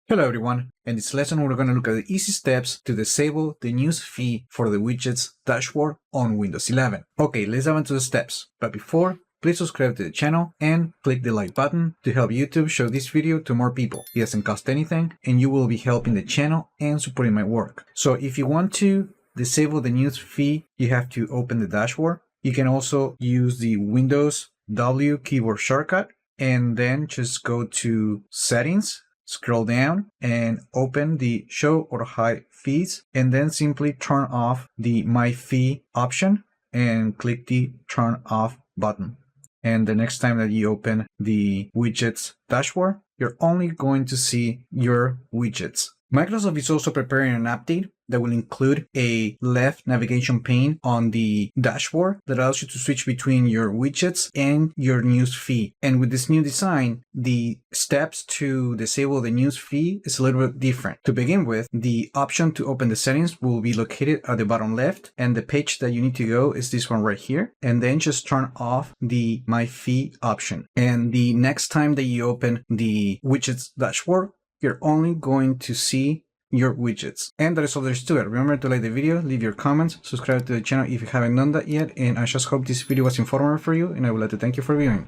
Hello everyone, in this lesson we're going to look at the easy steps to disable the news feed for the widgets dashboard on Windows 11. Okay, let's dive into the steps, but before, please subscribe to the channel and click the like button to help YouTube show this video to more people. It doesn't cost anything and you will be helping the channel and supporting my work. So if you want to disable the news feed, you have to open the dashboard. You can also use the Windows W keyboard shortcut and then just go to Settings. Scroll down and open the show or hide feeds and then simply turn off the my feed option and click the turn off button. And the next time that you open the widgets dashboard, you're only going to see your widgets. Microsoft is also preparing an update that will include a left navigation pane on the dashboard that allows you to switch between your widgets and your news feed. And with this new design, the steps to disable the news feed is a little bit different. To begin with, the option to open the settings will be located at the bottom left, and the page that you need to go is this one right here. And then just turn off the My Feed option. And the next time that you open the widgets dashboard, you're only going to see your widgets. And that is all there is to it. Remember to like the video, leave your comments, subscribe to the channel if you haven't done that yet, and I just hope this video was informative for you, and I would like to thank you for viewing.